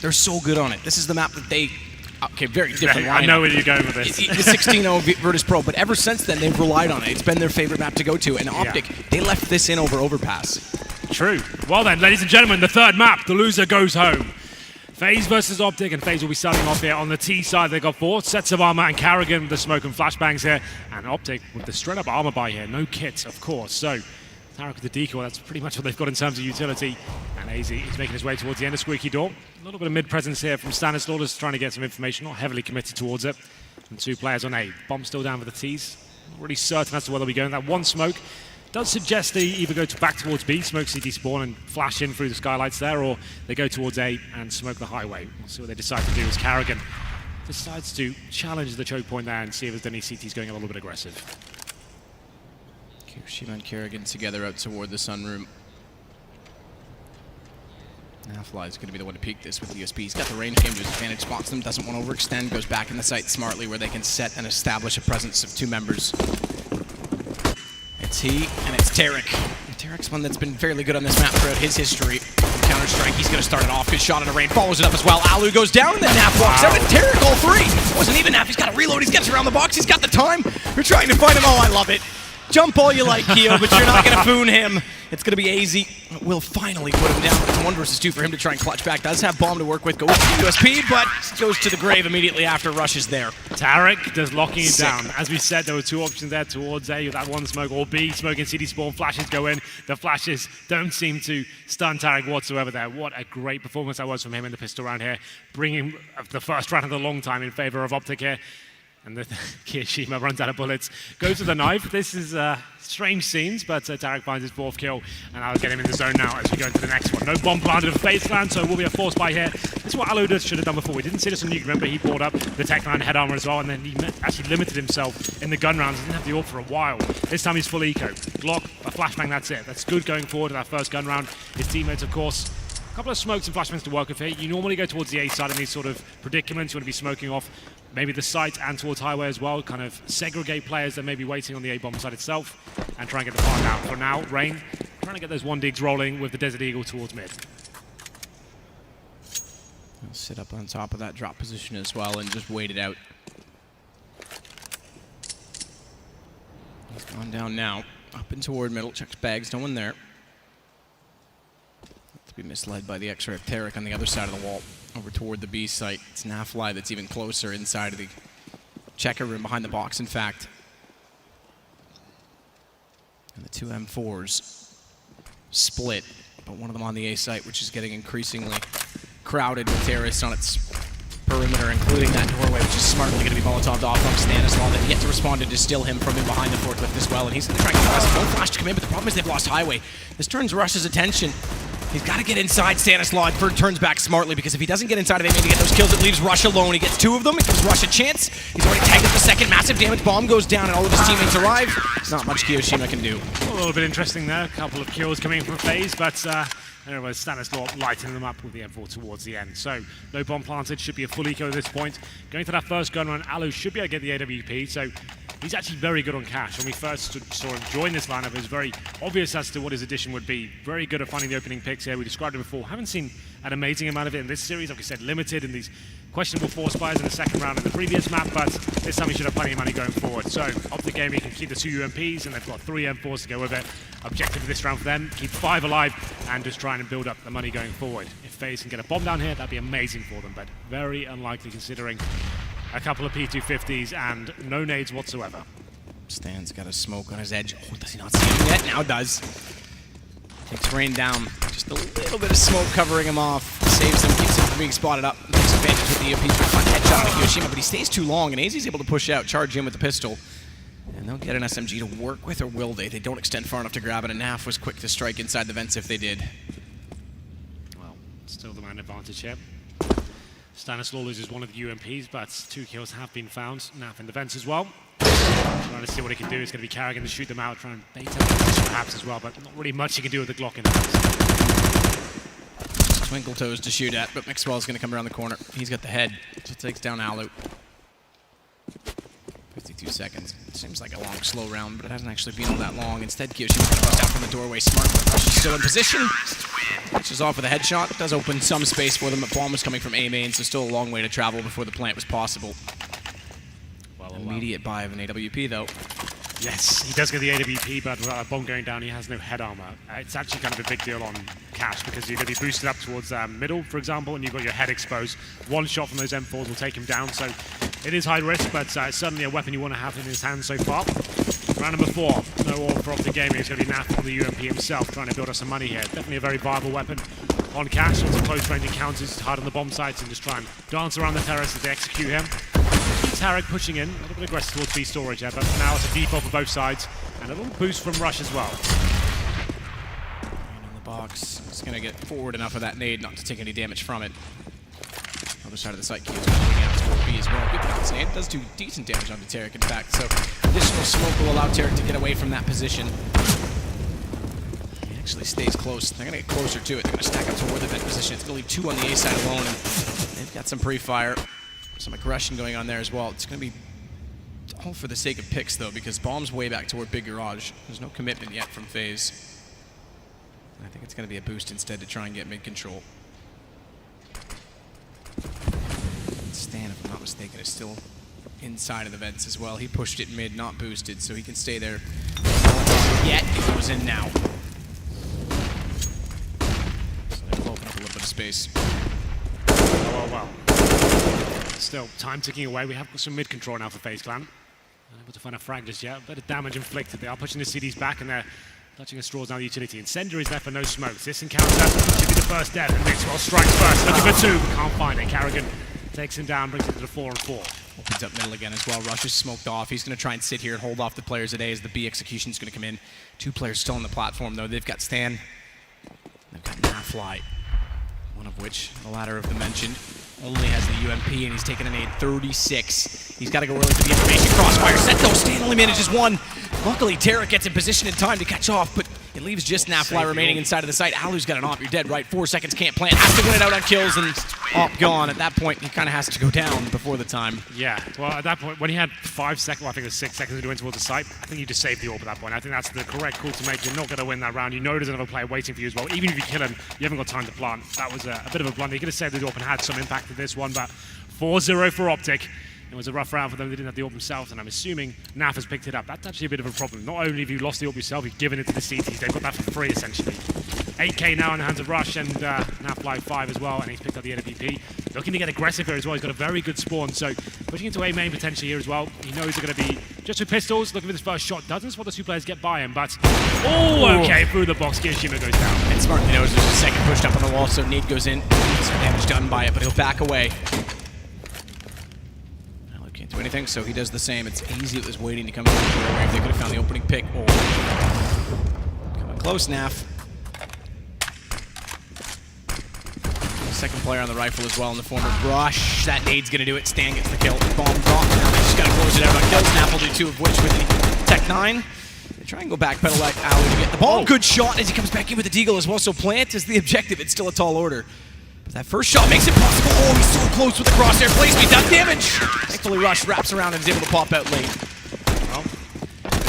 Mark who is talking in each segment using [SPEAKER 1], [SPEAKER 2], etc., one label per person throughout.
[SPEAKER 1] They're so good on it. This is the map that they... Okay, very different lineup.
[SPEAKER 2] I know where you're going with this.
[SPEAKER 1] The 16-0 Virtus Pro, but ever since then, they've relied on it. It's been their favorite map to go to, and OpTic, they left this in over Overpass.
[SPEAKER 2] True. Well then, ladies and gentlemen, the third map, the loser goes home. FaZe versus OpTic, and FaZe will be starting off here on the T side. They got 4 sets of armor, and Carrigan with the smoke and flashbangs here, and OpTic with the straight-up armor buy here. No kits, of course. So, Tarek with the decoy, that's pretty much what they've got in terms of utility. And AZ is making his way towards the end of Squeaky Door. A little bit of mid-presence here from Stanislaw, just trying to get some information, not heavily committed towards it. And 2 players on A. Bomb still down for the T's. Not really certain as to where they'll be going. That one smoke does suggest they either go back towards B, smoke CD spawn and flash in through the skylights there, or they go towards A and smoke the highway. We'll see what they decide to do as Carrigan decides to challenge the choke point there and see if there's any CTs going a little bit aggressive.
[SPEAKER 1] Kirishima and Kerrigan together out toward the sunroom. Nafly is going to be the one to peek this with the ESP. He's got the range game to his advantage, spots them, doesn't want to overextend, goes back in the site smartly where they can set and establish a presence of 2 members. It's he and it's Tarek. And Tarek's one that's been fairly good on this map throughout his history. Counter-Strike, he's going to start it off. Good shot at a rain, follows it up as well. Alu goes down, and then Naf walks out, and Tarek all 3. Wasn't even Naf, he's got to reload, he gets around the box, he's got the time. We're trying to find him. Oh, I love it. Jump all you like, Keo, but you're not going to foon him. It's going to be AZ. We'll finally put him down. It's 1 versus 2 for him to try and clutch back. Does have bomb to work with. Goes to USP, but goes to the grave immediately after Rush is there.
[SPEAKER 2] Tarek just locking it down. As we said, there were 2 options there towards A with that one smoke, or B, smoking CD spawn. Flashes go in. The flashes don't seem to stun Tarek whatsoever there. What a great performance that was from him in the pistol round here, bringing the first round of the long time in favor of OpTic here. And the Kirishima runs out of bullets, goes to the knife. This is strange scenes, but Tarek finds his 4th kill, and I'll get him in the zone now as we go into the next one. No bomb planted for Faceland, so it will be a force buy here. This is what Alu should have done before. We didn't see this on Nuke. Remember, he brought up the Tech-9 head armor as well, and then he actually limited himself in the gun rounds. He didn't have the AWP for a while. This time he's full eco. Glock, a flashbang, that's it. That's good going forward in that first gun round. His teammates, of course, a couple of smokes and flashbangs to work with here. You normally go towards the A side in these sort of predicaments. You want to be smoking off maybe the site and towards highway as well, kind of segregate players that may be waiting on the A-bomb side itself and try and get the part out. For now, Rain trying to get those 1-digs rolling with the Desert Eagle towards mid.
[SPEAKER 1] He'll sit up on top of that drop position as well and just wait it out. He's gone down now, up and toward middle, checks bags, no one there. To be misled by the X-ray of Tarek on the other side of the wall. Over toward the B site. It's Nafly that's even closer inside of the checker room behind the box, in fact. And the 2 M4s split, but one of them on the A site, which is getting increasingly crowded with terrorists on its perimeter, including that doorway, which is smartly going to be Molotov'd off from Stanislaw. That yet to respond to distill him from in behind the forklift as well. And he's going to try and get us one flash to come in, but the problem is they've lost highway. This turns Rush's attention. He's got to get inside Stanislaw, and Bird turns back smartly, because if he doesn't get inside of it, maybe get those kills, it leaves Rush alone. He gets 2 of them, it gives Rush a chance. He's already tagged up the second, massive damage, bomb goes down, and all of his teammates arrive. Not much Kirishima can do.
[SPEAKER 2] A little bit interesting there, a couple of kills coming from FaZe, but there was Stanislaw lighting them up with the M4 towards the end. So, no bomb planted, should be a full eco at this point. Going to that first gun run, Alu should be able to get the AWP, so he's actually very good on cash. When we first saw him join this lineup, it was very obvious as to what his addition would be. Very good at finding the opening picks here. We described it before. Haven't seen an amazing amount of it in this series. Like we said, limited in these questionable force buys in the second round in the previous map, but this time he should have plenty of money going forward. So, OpTic game, he can keep the 2 UMPs, and they've got 3 M4s to go with it. Objective for this round for them, keep 5 alive, and just trying to build up the money going forward. If FaZe can get a bomb down here, that'd be amazing for them, but very unlikely considering a couple of P250s and no nades whatsoever.
[SPEAKER 1] Stan's got a smoke on his edge. Oh, does he not see him yet? Now does. Takes Rain down. Just a little bit of smoke covering him off. Saves him, keeps him from being spotted up. Takes advantage with the EMP for a fun headshot on Kirishima, but he stays too long, and AZ's able to push out, charge in with the pistol. And they'll get an SMG to work with, or will they? They don't extend far enough to grab it, and Naf was quick to strike inside the vents if they did.
[SPEAKER 2] Well, still the man advantage here. Stanislaw loses one of the UMPs, but 2 kills have been found. Naf in the vents as well. Trying to see what he can do. It's going to be Carrigan to shoot them out, try and bait out the position perhaps as well, but not really much he can do with the Glock in the hands.
[SPEAKER 1] Twinkle toes to shoot at, but Mixwell's going to come around the corner. He's got the head, so takes down Alu. 52 seconds. Seems like a long, slow round, but it hasn't actually been all that long. Instead, Kyoshi busts out from the doorway. Smart. She's still in position. She's off with a headshot. Does open some space for them, but bomb was coming from A main, so still a long way to travel before the plant was possible. Immediate buy of an AWP, though.
[SPEAKER 2] Yes, he does get the AWP, but without a bomb going down, he has no head armor. It's actually kind of a big deal on Cash because you're going to be boosted up towards middle, for example, and you've got your head exposed. One shot from those M4s will take him down, so it is high risk, but it's certainly a weapon you want to have in his hands so far. Round number 4, no all for OpTic Gaming. It's going to be Naf on the UMP himself, trying to build us some money here. Definitely a very viable weapon on Cash. Lots of close range encounters, hard on the bomb sites, and just try and dance around the terrace as they execute him. Tarek pushing in, a little bit aggressive towards B storage there, but now it's a default for both sides, and a little boost from Rush as well.
[SPEAKER 1] On the box, he's going to get forward enough of that nade not to take any damage from it. Other side of the site, Kyo's moving out towards B as well. Good bounce nade, does do decent damage onto Tarek, in fact, so additional smoke will allow Tarek to get away from that position. He actually stays close. They're going to get closer to it. They're going to stack up toward the vent position. It's going to leave 2 on the A side alone, and they've got some pre-fire. Some aggression going on there as well. It's going to be all for the sake of picks, though, because bomb's way back toward Big Garage. There's no commitment yet from FaZe. I think it's going to be a boost instead to try and get mid-control. Stan, if I'm not mistaken, is still inside of the vents as well. He pushed it mid, not boosted, so he can stay there. Yet, it goes in now. So they'll open up a little bit of space.
[SPEAKER 2] Well. Still, time ticking away. We have got some mid-control now for FaZe Clan. Unable to find a frag just yet. Bit of damage inflicted. They are pushing the CDs back, and they're touching the straws now the utility. Incendiary is there for no smokes. This encounter should be the first death, and Mixwell strikes first. Looking for 2, can't find it. Carrigan takes him down, brings it to the 4 and 4.
[SPEAKER 1] Opens up middle again as well. Rush is smoked off. He's going to try and sit here and hold off the players at A as the B execution is going to come in. 2 players still on the platform, though. They've got Stan. They've got Nafly, one of which, the latter of them mentioned, only has the UMP, and he's taken a nade 36. He's got to go early for the information. Crossfire set, though. Stan only manages 1. Luckily, Tarek gets in position in time to catch off, but it leaves just Nafly remaining inside of the site. Alu's got an op. You're dead right. 4 seconds, can't plant. Has to win it out on kills, and op gone. At that point, he kind of has to go down before the time.
[SPEAKER 2] Yeah, well, at that point, when he had 5 seconds, well, I think it was 6 seconds to go in towards the site, I think you just save the AWP at that point. I think that's the correct call to make. You're not going to win that round. You know there's another player waiting for you as well. Even if you kill him, you haven't got time to plant. That was a bit of a blunder. You could have saved the AWP and had some impact in this one, but 4-0 for OpTic. It was a rough round for them. They didn't have the AWP themselves, and I'm assuming Naf has picked it up. That's actually a bit of a problem. Not only have you lost the AWP yourself, you've given it to the CTs. They've got that for free, essentially. 8k now in the hands of Rush, and Naf 5 as well, and he's picked up the AWP. Looking to get aggressive here as well. He's got a very good spawn, so pushing into A main potentially here as well. He knows they're going to be just with pistols. Looking for this first shot. Doesn't spot the 2 players get by him, but okay, through the box. Kirishima goes down.
[SPEAKER 1] And smartly knows there's a second pushed up on the wall, so Nade goes in. Some damage done by it, but he'll back away. Can't do anything, so he does the same. It's easy. It was waiting to come through the doorway. If they could have found the opening pick. Coming close, Naf. Second player on the rifle as well in the form of Rush. That nade's gonna do it. Stan gets the kill. Bomb drop. Now they just gotta close it out on kills. Naf will do 2 of which with the Tech 9. They try and go back pedal like Alu to get the ball. Good shot as he comes back in with the deagle as well. So plant is the objective. It's still a tall order. But that first shot makes it possible. Oh, he's so close with the crosshair. Placement does damage. Thankfully, Rush wraps around and is able to pop out late.
[SPEAKER 2] Well,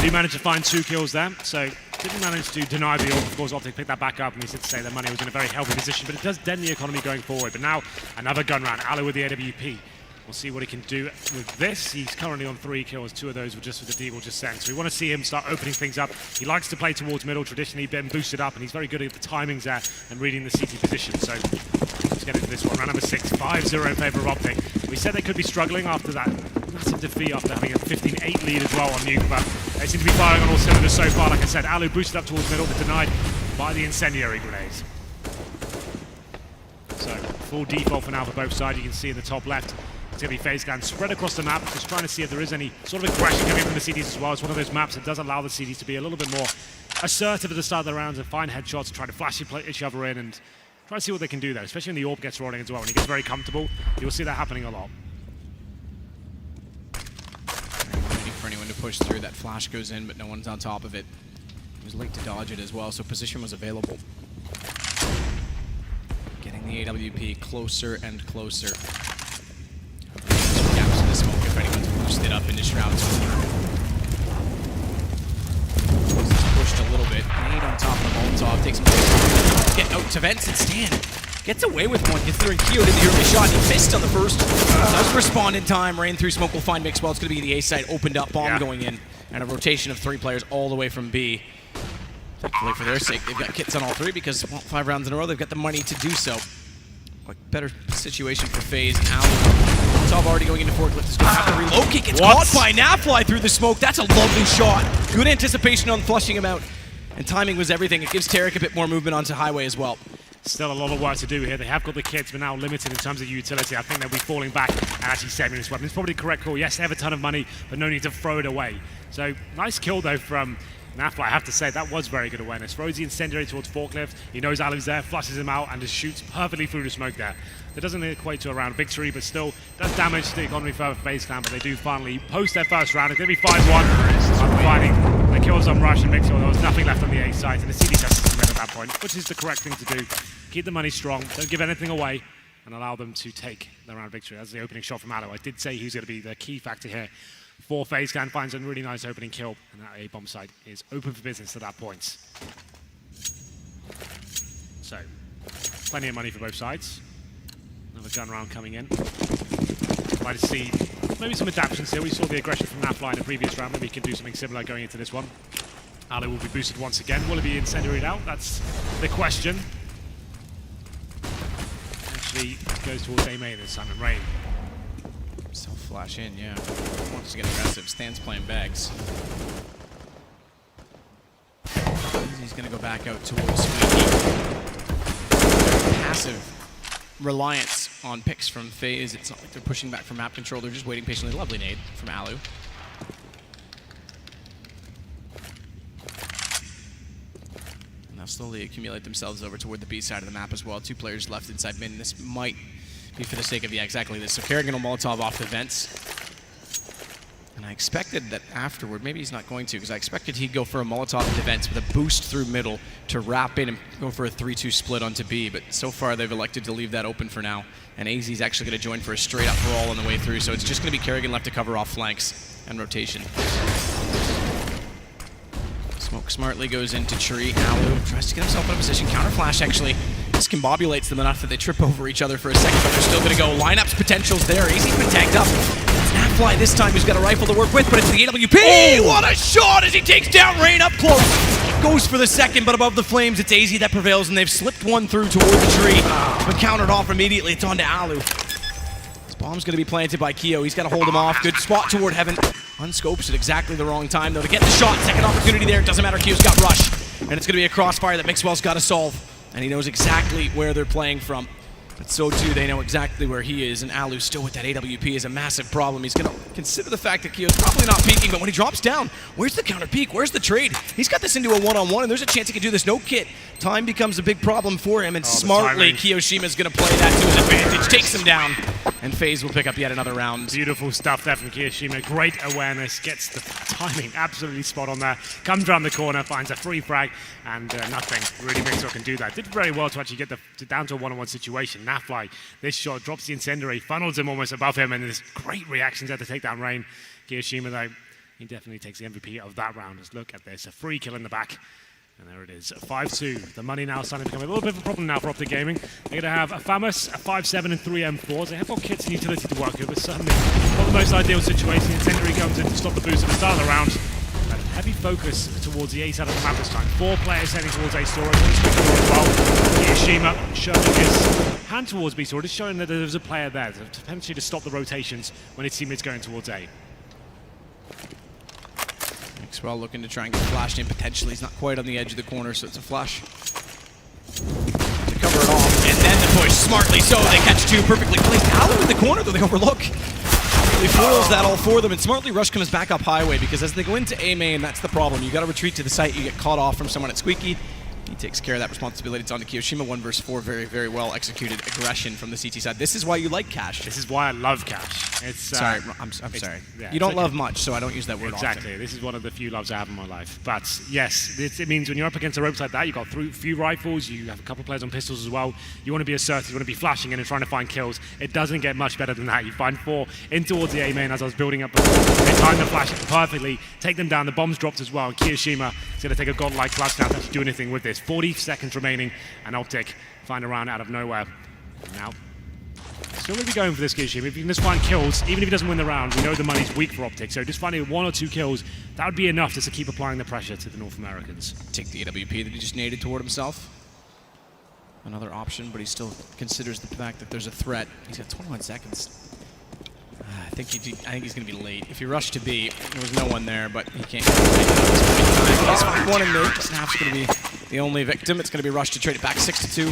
[SPEAKER 2] he managed to find 2 kills there, so didn't manage to deny the AWP. Of course, OpTic picked that back up, and he said to say their money was in a very healthy position, but it does dent the economy going forward. But now, another gun round. Alu with the AWP. We'll see what he can do with this. He's currently on 3 kills. 2 of those were just with the deagle just sent. So we want to see him start opening things up. He likes to play towards middle, traditionally been boosted up, and he's very good at the timings there and reading the CT position. So let's get into this one. Round number 6, 5-0 in favor of OpTic. We said they could be struggling after that massive defeat after having a 15-8 lead as well on Nuke, but they seem to be firing on all cylinders so far. Like I said, Alu boosted up towards middle, but denied by the incendiary grenades. So full default for now for both sides. You can see in the top left, it's going to be FaZe Clan spread across the map, just trying to see if there is any sort of aggression coming from the CDs as well. It's one of those maps that does allow the CDs to be a little bit more assertive at the start of the rounds and find headshots, try to flash each other in and try to see what they can do there, especially when the AWP gets rolling as well. When he gets very comfortable, you'll see that happening a lot.
[SPEAKER 1] Waiting for anyone to push through. That flash goes in, but no one's on top of it. He was late to dodge it as well, so position was available. Getting the AWP closer and closer. Gaps in the smoke if anyone's boosted up into Shroud's corner. Pushed a little bit. Nade on top of the Molotov. Takes him get out to Vents and Stan. Gets away with one. Gets through and Keo did the early shot. He missed on the first. Does respond in time. Ran through smoke. Will find Mixwell. It's going to be the A site. Opened up. Bomb going in. And a rotation of 3 players all the way from B. Thankfully for their sake, they've got kits on all 3 because, well, 5 rounds in a row, they've got the money to do so. Like, better situation for FaZe. Molotov already going into forklift. Is going to have to relocate. Gets caught by Nafly through the smoke. That's a lovely shot. Good anticipation on flushing him out. And timing was everything. It gives Tarek a bit more movement onto highway as well.
[SPEAKER 2] Still a lot of work to do here. They have got the kits, but now limited in terms of utility. I think they'll be falling back and actually saving this weapon. It's probably the correct call. Yes, they have a ton of money, but no need to throw it away. So, nice kill, though, from Nafly. I have to say, that was very good awareness. Throws the incendiary towards forklift. He knows Alu's there, flushes him out, and just shoots perfectly through the smoke there. That doesn't equate to a round victory, but still does damage to the economy for FaZe Clan, but they do finally post their first round. It's going to be 5-1. I'm finding the kills on Rush and Mixwell. There was nothing left on the A side, and the CD just submit at that point, which is the correct thing to do. Keep the money strong, don't give anything away, and allow them to take the round victory. That's the opening shot from Alu. I did say he's going to be the key factor here for FaZe Clan. Finds a really nice opening kill, and that A bomb site is open for business at that point. So, plenty of money for both sides. Another gun round coming in. Like to see maybe some adaptations here. We saw the aggression from Nafly in the previous round. Maybe he can do something similar going into this one. Alu will be boosted once again. Will it be incendiaried out? That's the question. Actually goes towards A main this time and Rain.
[SPEAKER 1] Self-flash in, yeah. Wants to get aggressive. Stan's playing bags. He's going to go back out towards Squeaky. Passive reliance on picks from FaZe. It's not like they're pushing back from map control. They're just waiting patiently. Lovely nade from Alu. And they'll slowly accumulate themselves over toward the B side of the map as well. 2 players left inside mid, and this might be for the sake of, yeah, exactly this. So Kerrigan will Molotov off the vents. And I expected that afterward, maybe he's not going to, because I expected he'd go for a Molotov into vents with a boost through middle to wrap in and go for a 3-2 split onto B, but so far they've elected to leave that open for now. And AZ's actually going to join for a straight up brawl on the way through, so it's just going to be Kerrigan left to cover off flanks and rotation. Smoke smartly goes into tree. Alu tries to get himself in a position. Counter flash actually discombobulates them enough that they trip over each other for a second, but they're still going to go. Lineups potential's there. AZ's been tagged up. Nafly this time, who's got a rifle to work with, but it's the AWP. Oh, what a shot as he takes down Rain up close. Goes for the second, but above the flames, it's AZ that prevails, and they've slipped one through toward the tree. But countered off immediately. It's on to Alu. This bomb's going to be planted by Keo. He's got to hold him off. Good spot toward Heaven. Unscopes at exactly the wrong time, though, to get the shot. Second opportunity there. It doesn't matter. Keo's got Rush. And it's going to be a crossfire that Mixwell's got to solve. And he knows exactly where they're playing from. But so too, they know exactly where he is, and Alu still with that AWP is a massive problem. He's going to consider the fact that Keo's probably not peeking, but when he drops down, where's the counter peek? Where's the trade? He's got this into a one-on-one, and there's a chance he can do this. No kit. Time becomes a big problem for him, and smartly, Kiyoshima's going to play that to his advantage. Takes him down, and FaZe will pick up yet another round.
[SPEAKER 2] Beautiful stuff there from Kiyoshima. Great awareness. Gets the timing absolutely spot on there. Comes around the corner, finds a free frag, and nothing. Really Mixwell can do that. Did very well to actually get down to a one-on-one situation. Nafly, this shot drops the incendiary, funnels him almost above him, and there's great reactions there to take down Rain. Kiyoshima, though, he definitely takes the MVP of that round. Let's look at this. A free kill in the back. And there it is, 5-2. The money now starting to become a little bit of a problem now for OpTic Gaming. They're going to have a Famous, a 5-7, and 3 M4s. They have got kits and utility to work with, but certainly not the most ideal situation. Incendiary comes in to stop the boost at the start of the round. A heavy focus towards the A side of the map this time. 4 players heading towards A Sora. Kiyoshima showing his hand towards B Sora, just showing that there's a player there, potentially to stop the rotations when his teammate's going towards A.
[SPEAKER 1] Mixwell looking to try and get flashed in potentially. He's not quite on the edge of the corner, so it's a flash to cover it off. And then the push, smartly so. They catch 2 perfectly placed. Alu in the corner, though, they overlook. He foils that all for them, and smartly Rush comes back up highway, because as they go into A main, that's the problem. You got to retreat to the site, you get caught off from someone at Squeaky. He takes care of that responsibility. It's on to Kiyoshima. 1 versus 4. Very, very well executed aggression from the CT side. This is why you like Cash.
[SPEAKER 2] This is why I love Cash. It's
[SPEAKER 1] sorry, I'm sorry.
[SPEAKER 2] Yeah,
[SPEAKER 1] you don't
[SPEAKER 2] okay.
[SPEAKER 1] love much, so I don't use that word
[SPEAKER 2] Exactly.
[SPEAKER 1] often.
[SPEAKER 2] This is one of the few loves I have in my life. But yes, it means when you're up against a ropes like that, you've got a few rifles, you have a couple of players on pistols as well. You want to be assertive, you want to be flashing in and trying to find kills. It doesn't get much better than that. You find 4 in towards the A main as I was building up. They time the flash perfectly, take them down. The bomb's dropped as well. And Kiyoshima is going to take a godlike clutch now to actually do anything with this. 40 seconds remaining, and OpTic find a round out of nowhere. Now, still going to be going for this Kiyoshima. If you can just find kills, even if he doesn't win the round, we know the money's weak for OpTic, so just finding 1 or 2 kills, that would be enough just to keep applying the pressure to the North Americans.
[SPEAKER 1] Take the AWP that he just naded toward himself. Another option, but he still considers the fact that there's a threat. He's got 21 seconds. I think he's going to be late. If he rushed to B, there was no one there, but he can't get it at this point in time. He's 1 and mid. Snap's going to be the only victim. It's going to be rushed to trade it back 6-2.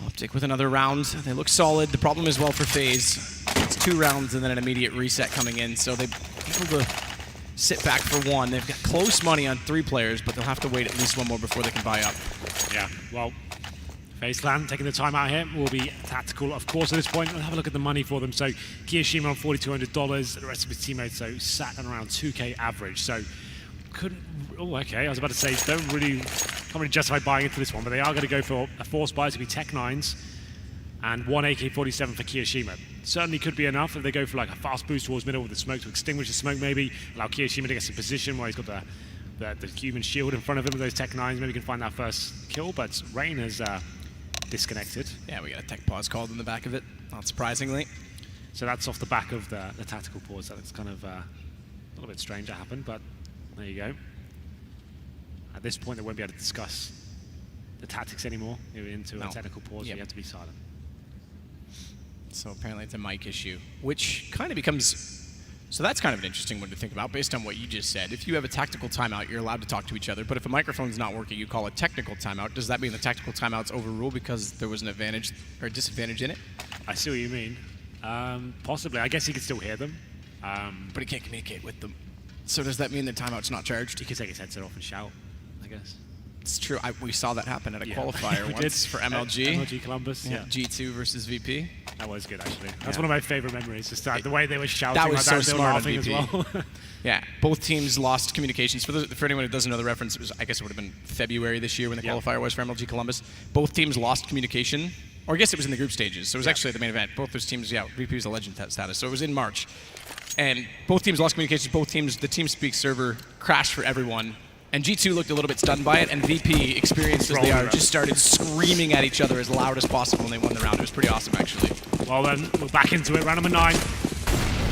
[SPEAKER 1] OpTic with another round. They look solid. The problem is, well, for FaZe, it's 2 rounds and then an immediate reset coming in, so they're able to sit back for 1. They've got close money on 3 players, but they'll have to wait at least 1 more before they can buy up.
[SPEAKER 2] Yeah, well, FaZe Clan taking the time out here will be tactical, of course, at this point. We'll have a look at the money for them. So Kiyoshima on $4,200, the rest of his teammates, so sat at around 2K average. So couldn't, oh, okay, I was about to say, can't really justify buying into this one, but they are going to go for a force buy. It's going to be Tech 9s and 1 AK-47 for Kiyoshima. Certainly could be enough if they go for like a fast boost towards middle with the smoke to extinguish the smoke maybe, allow Kiyoshima to get some position where he's got the human shield in front of him with those Tech 9s. Maybe he can find that first kill, but Rain has disconnected.
[SPEAKER 1] Yeah, we got a tech pause called in the back of it, not surprisingly.
[SPEAKER 2] So that's off the back of the tactical pause. That's kind of a little bit strange that happened, but there you go. At this point, they won't be able to discuss the tactics anymore. You're into a technical pause, you have to be silent.
[SPEAKER 1] So apparently it's a mic issue, which kind of becomes... So that's kind of an interesting one to think about based on what you just said. If you have a tactical timeout, you're allowed to talk to each other, but if a microphone's not working, you call a technical timeout. Does that mean the tactical timeout's overruled because there was an advantage or a disadvantage in it?
[SPEAKER 2] I see what you mean. Possibly. I guess he could still hear them.
[SPEAKER 1] But he can't communicate with them. So does that mean the timeout's not charged?
[SPEAKER 2] He could take his headset off and shout, I guess.
[SPEAKER 1] It's true. We saw that happen at a qualifier once for MLG.
[SPEAKER 2] MLG Columbus, yeah.
[SPEAKER 1] G2 versus VP.
[SPEAKER 2] That was good, actually. That's one of my favorite memories. Just the way they were shouting.
[SPEAKER 1] That was so smart on
[SPEAKER 2] VP
[SPEAKER 1] VP.
[SPEAKER 2] as well.
[SPEAKER 1] Yeah, both teams lost communications. For anyone who doesn't know the reference, it was, I guess it would have been February this year when the qualifier was for MLG Columbus. Both teams lost communication, or I guess it was in the group stages. So it was actually the main event. Both those teams, VP was a legend status. So it was in March. And both teams lost communications. Both teams, the TeamSpeak server crashed for everyone. And G2 looked a little bit stunned by it, and VP, experienced as they are, just started screaming at each other as loud as possible, and they won the round. It was pretty awesome, actually.
[SPEAKER 2] Well then, we're back into it. Round number 9.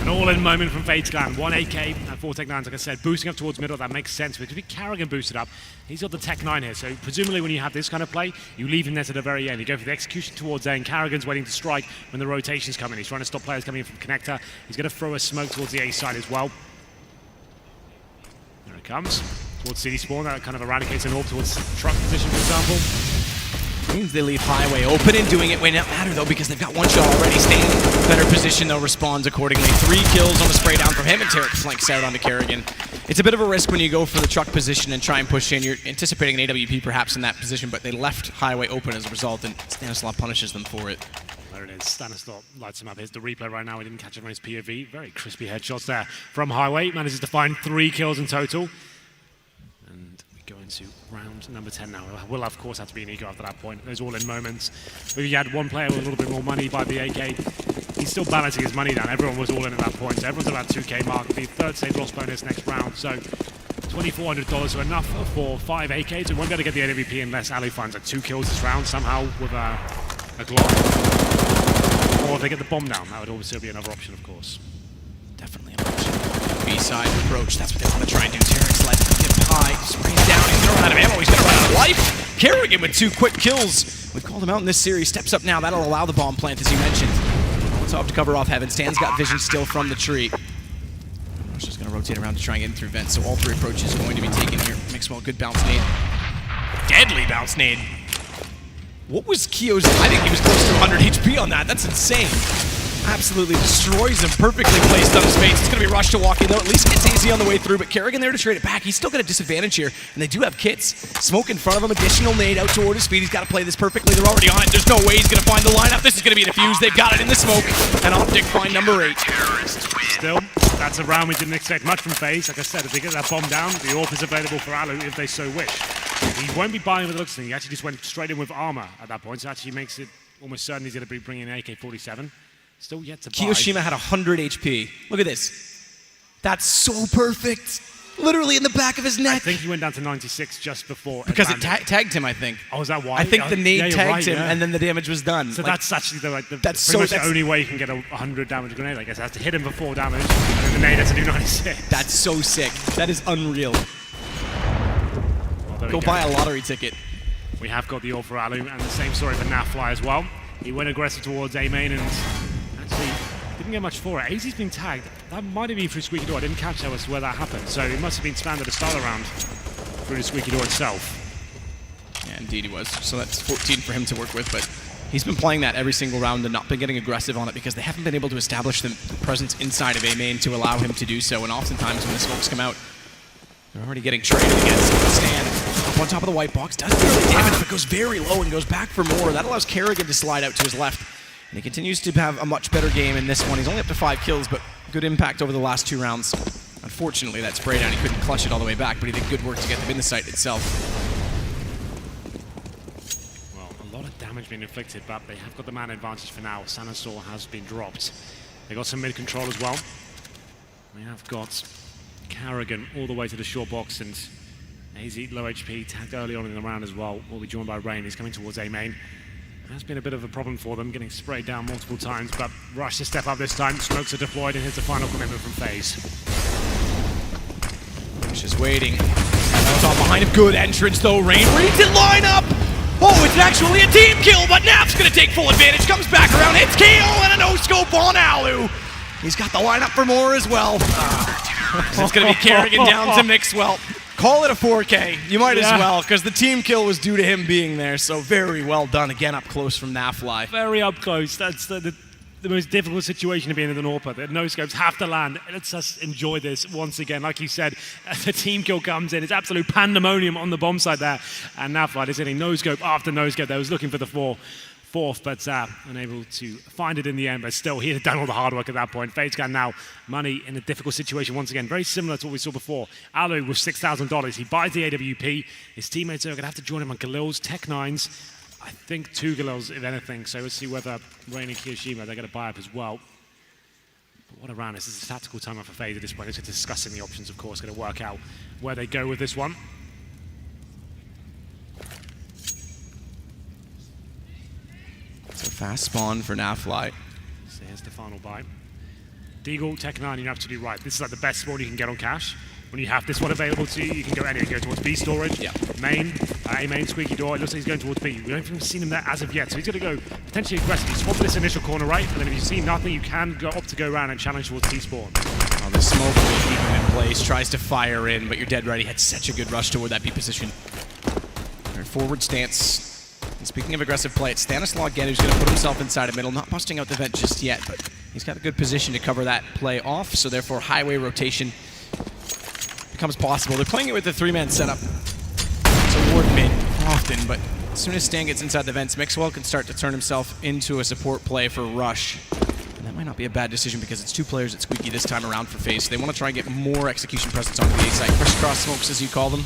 [SPEAKER 2] An all-in moment from FaZe Clan. 1 AK and 4 Tech 9s, like I said, boosting up towards middle. That makes sense. Because if Carrigan boosted up, he's got the Tech 9 here. So presumably when you have this kind of play, you leave him there to the very end. You go for the execution towards A, and Carrigan's waiting to strike when the rotations come in. He's trying to stop players coming in from connector. He's going to throw a smoke towards the A side as well. There it comes. Towards city spawn, that kind of eradicates an orb towards truck position, for example.
[SPEAKER 1] Means they leave highway open, and doing it may not matter though because they've got 1 shot already. Staying in better position, they'll respond accordingly. 3 kills on the spray down from him, and Tarek flanks out onto Carrigan. It's a bit of a risk when you go for the truck position and try and push in. You're anticipating an AWP perhaps in that position, but they left highway open as a result, and Stanislav punishes them for it.
[SPEAKER 2] There it is. Stanislav lights him up. Here's the replay right now. We didn't catch him on his POV. Very crispy headshots there from highway. Manages to find 3 kills in total. Go into round number 10 now. We'll of course have to be an ego after that point. Those all-in moments. We had 1 player with a little bit more money by the AK. He's still balancing his money down. Everyone was all in at that point. So everyone's about 2K mark. The 3rd save loss bonus next round. So $2,400, so enough for 5 AKs. We won't be able to get the AWP unless Ali finds like 2 kills this round somehow with a Glock. Or if they get the bomb down. That would also be another option, of course.
[SPEAKER 1] Definitely an option. B-side approach. That's what they want to try and do. Tarek's let him get high. Spraying down. He's going to run out of ammo. He's going to run out of life. Carrigan with 2 quick kills. We've called him out in this series. Steps up now. That'll allow the bomb plant, as you mentioned. Top to cover off Heaven. Stan's got vision still from the tree. Rush is going to rotate around to try and get in through vent. So all 3 approaches going to be taken here. Mixwell, good bounce nade. Deadly bounce nade. What was Kio's? I think he was close to 100 HP on that. That's insane. absolutely destroys him. Perfectly placed on his face. It's going to be rushed to walk in, though. At least gets easy on the way through, but Kerrigan there to trade it back. He's still got a disadvantage here, and they do have kits. Smoke in front of him, additional nade out toward his feet. He's got to play this perfectly. They're already on it. There's no way he's going to find the lineup. This is going to be a defuse. They've got it in the smoke, and OpTic find number 8.
[SPEAKER 2] Still, that's a round we didn't expect much from FaZe. Like I said, if they get that bomb down, the AWP is available for Alu if they so wish. He won't be buying with the looks of things. He actually just went straight in with armor at that point, so actually makes it almost certain he's going to be bringing an AK-47. Still yet to buy.
[SPEAKER 1] Kiyoshima had 100 HP. Look at this. That's so perfect. Literally in the back of his neck.
[SPEAKER 2] I think he went down to 96 just before.
[SPEAKER 1] Because it tagged him, I think.
[SPEAKER 2] Oh, is that why?
[SPEAKER 1] I think the nade tagged him,
[SPEAKER 2] yeah.
[SPEAKER 1] and then the damage was done.
[SPEAKER 2] So that's actually
[SPEAKER 1] that's
[SPEAKER 2] pretty much the only way you can get a 100 damage grenade. I guess it has to hit him for 4 damage, and then the nade has to do 96.
[SPEAKER 1] That's so sick. That is unreal.
[SPEAKER 2] Well,
[SPEAKER 1] go buy a lottery ticket.
[SPEAKER 2] We have got the ult for Alu, and the same story for Nafly as well. He went aggressive towards A main and actually didn't get much for it. AZ's been tagged. That might have been through Squeaky Door. I didn't catch that was where that happened. So it must have been spammed at the start of the round through the Squeaky Door itself.
[SPEAKER 1] Yeah, indeed he was. So that's 14 for him to work with, but he's been playing that every single round and not been getting aggressive on it because they haven't been able to establish the presence inside of A main to allow him to do so. And oftentimes when the smokes come out, they're already getting traded against Stan. Up on top of the white box, doesn't do any damage, but goes very low and goes back for more. That allows Kerrigan to slide out to his left. And he continues to have a much better game in this one. He's only up to 5 kills, but good impact over the last 2 rounds. Unfortunately, that spray down, he couldn't clutch it all the way back, but he did good work to get them in the site itself.
[SPEAKER 2] Well, a lot of damage being inflicted, but they have got the man advantage for now. Sanasaur has been dropped. They got some mid control as well. We have got Kerrigan all the way to the short box, and AZ low HP, tagged early on in the round as well. Will be joined by Rain. He's coming towards A main. Has been a bit of a problem for them, getting sprayed down multiple times, but Rush to step up this time. Smokes are deployed, and here's the final commitment from FaZe.
[SPEAKER 1] Rush is waiting. That's all behind him. Good entrance, though. Rain reads it, line up! Oh, it's actually a team kill, but Nap's going to take full advantage. Comes back around, hits KO, and a no-scope on Alu. He's got the lineup for more as well. It's going to be Kerrigan down to Mixwell. Call it a 4K. You might as well, because the team kill was due to him being there, so very well done. Again, up close from Nafly.
[SPEAKER 2] Very up close. That's the most difficult situation to be in an AWP. The no-scopes have to land. Let's just enjoy this once again. Like you said, the team kill comes in. It's absolute pandemonium on the bomb side there. And Nafly is hitting no-scope after no-scope. They was looking for the fourth, but unable to find it in the end. But still, he had done all the hard work at that point. FaZe got now money in a difficult situation once again. Very similar to what we saw before. Alu with $6,000. He buys the AWP. His teammates are going to have to join him on Galil's, Tech 9s. I think 2 Galils, if anything. So we'll see whether Rain and Kiyoshima, they're going to buy up as well. But what a round. This is a tactical timeout for FaZe at this point. It's discussing the options, of course. Going to work out where they go with this one.
[SPEAKER 1] It's a fast spawn for Nafly.
[SPEAKER 2] So here's the final buy. Deagle, Tech 9, you're absolutely right. This is like the best spawn you can get on cash. When you have this one available to you, you can go anywhere. Go towards B storage, main, A main, Squeaky Door. It looks like he's going towards B. We don't even seen him there as of yet, so he's going to go potentially aggressively. Swap this initial corner right, and then if you see nothing, you can opt to go around and challenge towards T spawn.
[SPEAKER 1] Oh, the smoke will keep him in place, tries to fire in, but you're dead ready. Had such a good rush toward that B position. Right, forward stance. And speaking of aggressive play, it's Stanislaw again who's going to put himself inside a middle, not busting out the vent just yet, but he's got a good position to cover that play off, so therefore highway rotation becomes possible. They're playing it with the 3-man setup. It's ward mid often, but as soon as Stan gets inside the vents, Mixwell can start to turn himself into a support play for Rush. And that might not be a bad decision because it's 2 players at Squeaky this time around for FaZe. So they want to try and get more execution presence onto the A site. Crisscross smokes, as you call them.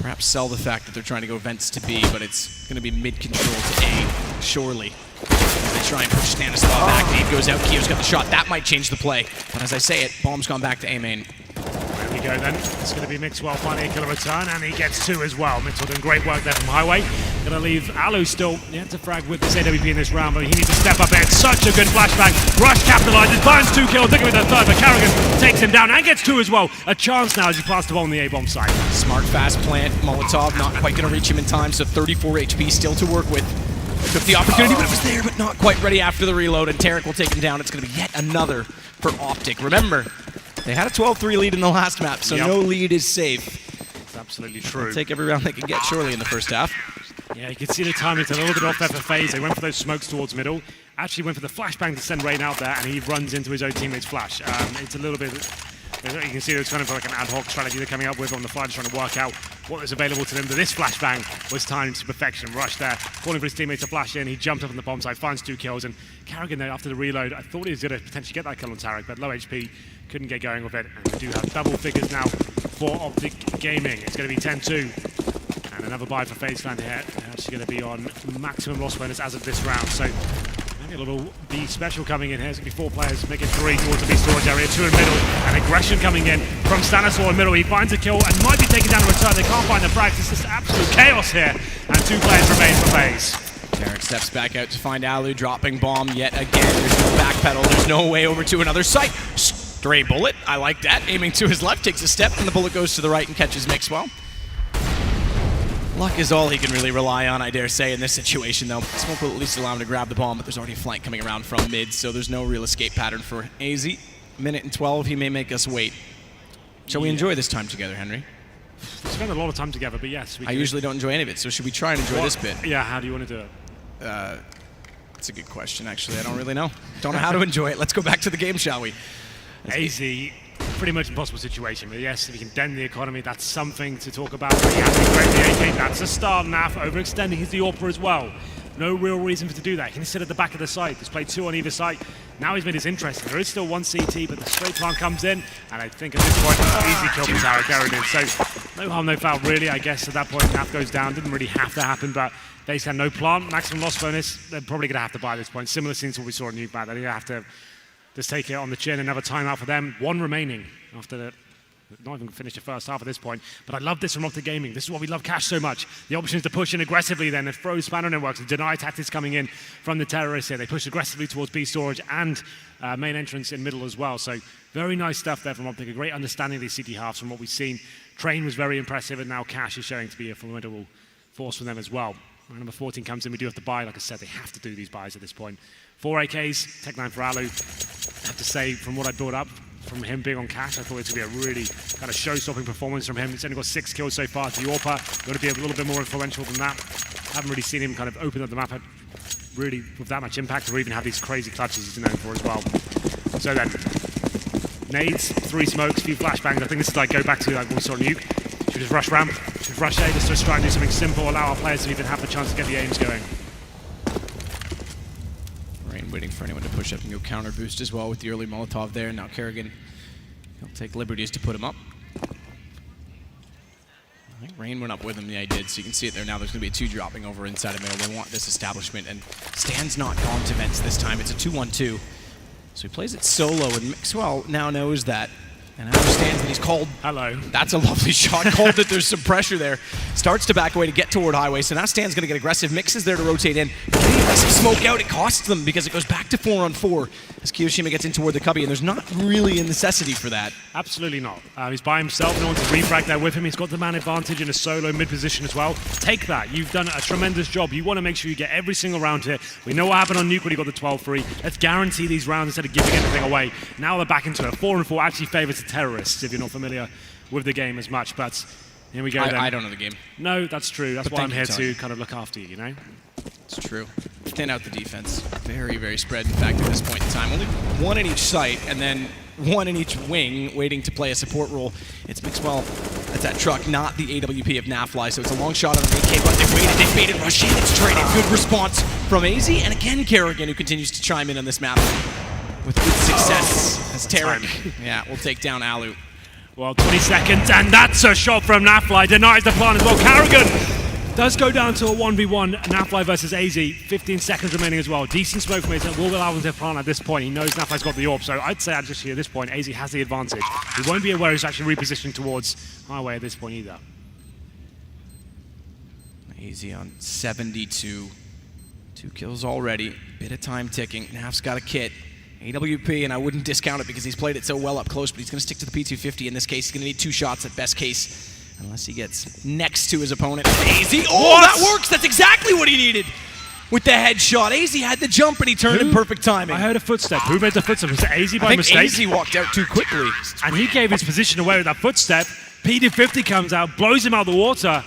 [SPEAKER 1] Perhaps sell the fact that they're trying to go vents to B, but it's going to be mid-control to A, surely. As they try and push Stanislaw back, Nade goes out, Kiyo's got the shot. That might change the play. But as I say it, bomb's gone back to A main.
[SPEAKER 2] There we go then. It's going to be Mixwell finding a killer return, and he gets 2 as well. Mixwell doing great work there from Highway. Going to leave Alu still. He had to frag with this AWP in this round, but he needs to step up there. It's such a good flashbang. Rush capitalizes, finds 2 kills, looking with the third, but Kerrigan takes him down and gets 2 as well. A chance now as he passes the ball on the A-bomb side.
[SPEAKER 1] Smart, fast plant. Molotov not quite going to reach him in time, so 34 HP still to work with. Took the opportunity, but it was there, but not quite ready after the reload, and Tarek will take him down. It's going to be yet another for OpTic. Remember, they had a 12-3 lead in the last map, so no lead is safe.
[SPEAKER 2] That's absolutely true.
[SPEAKER 1] They'll take every round they can get, surely, in the first half.
[SPEAKER 2] Yeah, you can see the timing's a little bit off there for FaZe. They went for those smokes towards middle, actually went for the flashbang to send Rain out there, and he runs into his own teammate's flash. It's a little bit... You can see there's kind of like an ad hoc strategy they're coming up with on the fly, just trying to work out what was available to them. But this flashbang was timed to perfection. Rush there, calling for his teammates to flash in. He jumped up on the bomb side, finds 2 kills. And Carrigan there, after the reload, I thought he was going to potentially get that kill on Tarek, but low HP, couldn't get going with it. And we do have double figures now for OpTic Gaming. It's going to be 10-2. And another buy for FaZe Clan here. They're actually going to be on maximum loss bonus as of this round. So maybe a little B special coming in here. It's going to be 4 players, making 3 towards the B storage area, 2 in middle, and aggression coming in from Stanislaw in middle. He finds a kill and might be taken down a return. They can't find the frags. It's just absolute chaos here. And 2 players remain for FaZe.
[SPEAKER 1] Tarek steps back out to find Alu, dropping bomb yet again. There's no backpedal. There's no way over to another site. Stray bullet. I like that. Aiming to his left, takes a step, and the bullet goes to the right and catches Mixwell. Luck is all he can really rely on, I dare say, in this situation, though. Smoke will at least allow him to grab the bomb, but there's already a flank coming around from mid, so there's no real escape pattern for AZ. Minute and 12, he may make us wait. Shall we enjoy this time together, Henry?
[SPEAKER 2] We spend a lot of time together, but yes.
[SPEAKER 1] I usually don't enjoy any of it, so should we try and enjoy this bit?
[SPEAKER 2] Yeah, how do you want to do it?
[SPEAKER 1] That's a good question, actually. I don't really know. Don't know how to enjoy it. Let's go back to the game, shall we?
[SPEAKER 2] AZ, pretty much impossible situation, but yes, if he can dent the economy, that's something to talk about. He has to break the AK, that's a start. Naf overextending his Diorpa as well. No real reason for to do that. He can sit at the back of the site. He's played 2 on either side. Now he's made his interest. There is still 1 CT, but the straight plant comes in, and I think at this point, easy kill for Tarek Garrett. So no harm, no foul, really. I guess at that point, Naf goes down. Didn't really have to happen, but they had no plant. Maximum loss bonus. They're probably going to have to buy at this point. Similar scenes to what we saw in Nuke Bat. They're going to have to just take it on the chin. Another timeout for them. 1 remaining after the... Not even finished the first half at this point, but I love this from OpTic Gaming. This is why we love Cash so much. The option is to push in aggressively then, and throw spanner networks, and deny tactics coming in from the terrorists here. They push aggressively towards B storage and main entrance in middle as well. So very nice stuff there from OpTic. A great understanding of these CT halves from what we've seen. Train was very impressive, and now Cash is showing to be a formidable force for them as well. Number 14 comes in. We do have to buy. Like I said, they have to do these buys at this point. 4 AKs, Tech 9 for Alu. I have to say, from what I built up, from him being on Cash, I thought it was going to be a really kind of show-stopping performance from him. He's only got 6 kills so far. Diorpa, going to be a little bit more influential than that. Haven't really seen him kind of open up the map really with that much impact, or even have these crazy clutches he's known for as well. So then, nades, 3 smokes, few flashbangs. I think this is like go back to like what we saw in Nuke. Should just rush ramp, should rush A, just try and do something simple, allow our players to even have the chance to get the aims going.
[SPEAKER 1] Waiting for anyone to push up and go counter boost as well with the early Molotov there. Now Kerrigan, he'll take liberties to put him up. I think Rain went up with him. Yeah, he did. So you can see it there now. There's going to be a 2 dropping over inside of middle. They want this establishment, and Stan's not gone to vents this time. It's a 2-1-2. So he plays it solo, and Mixwell now knows that and understands that he's called.
[SPEAKER 2] Hello.
[SPEAKER 1] That's a lovely shot. Called that there's some pressure there. Starts to back away to get toward highway. So now Stan's going to get aggressive. Mix is there to rotate in. Getting aggressive smoke out, it costs them because it goes back to 4-on-4 as Kiyoshima gets in toward the cubby, and there's not really a necessity for that.
[SPEAKER 2] Absolutely not. He's by himself. No one to refrag there with him. He's got the man advantage in a solo mid position as well. Take that. You've done a tremendous job. You want to make sure you get every single round here. We know what happened on Nuke when he got the 12-3. Let's guarantee these rounds instead of giving anything away. Now they're back into it. 4-4 actually favors the terrorists, if you're not familiar with the game as much, but here we go then.
[SPEAKER 1] I don't know the game.
[SPEAKER 2] No, that's true. That's why I'm here to kind of look after you, you know?
[SPEAKER 1] It's true. Thin out the defense. Very, very spread, in fact, at this point in time. Only 1 in each site, and then 1 in each wing, waiting to play a support role. It's Mixwell. That's that truck, not the AWP of Nafly, so it's a long shot on the AK, but they waited, they baited, rush in, it's traded. Good response from AZ, and again Kerrigan, who continues to chime in on this map with good success. As Tarek, yeah, will take down Alu.
[SPEAKER 2] Well, 20 seconds, and that's a shot from Nafly. Denies the plan as well. Kerrigan does go down to a 1v1. Nafly versus AZ. 15 seconds remaining as well. Decent smoke from AZ will allow him to plant at this point. He knows Nafly's got the AWP, so I'd say actually at this point, AZ has the advantage. He won't be aware he's actually repositioning towards highway at this point either.
[SPEAKER 1] AZ on 72. 2 kills already. Bit of time ticking. Naf's got a kit. AWP, and I wouldn't discount it because he's played it so well up close, but he's going to stick to the P250 in this case. He's going to need 2 shots at best case, unless he gets next to his opponent. AZ, oh, that works! That's exactly what he needed with the headshot. AZ had the jump, and he turned in perfect timing.
[SPEAKER 2] I heard a footstep. Who made the footstep? Was it AZ by mistake?
[SPEAKER 1] AZ walked out too quickly.
[SPEAKER 2] And he gave his position away with that footstep. P250 comes out, blows him out of the water.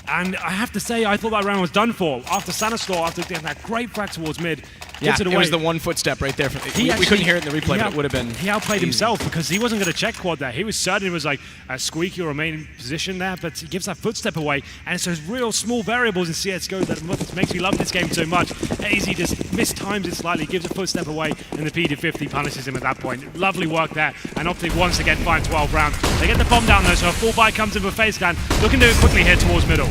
[SPEAKER 2] And I have to say, I thought that round was done for. After Stanislaw, after getting that great frag towards mid,
[SPEAKER 1] Yeah,
[SPEAKER 2] it
[SPEAKER 1] it was the one footstep right there. We couldn't hear it in the replay, but it would have been.
[SPEAKER 2] He outplayed
[SPEAKER 1] easy.
[SPEAKER 2] himself because he wasn't going to check quad there. He was certain it was like a squeaky or a main position there, but he gives that footstep away, and it's those real small variables in CS:GO that makes me love this game so much. AZ just mistimes it slightly, gives a footstep away, and the PD50 punishes him at that point. Lovely work there, and OpTic once again find 12 rounds. They get the bomb down though, so a full buy comes in for FaZe Clan, looking to quickly head towards middle.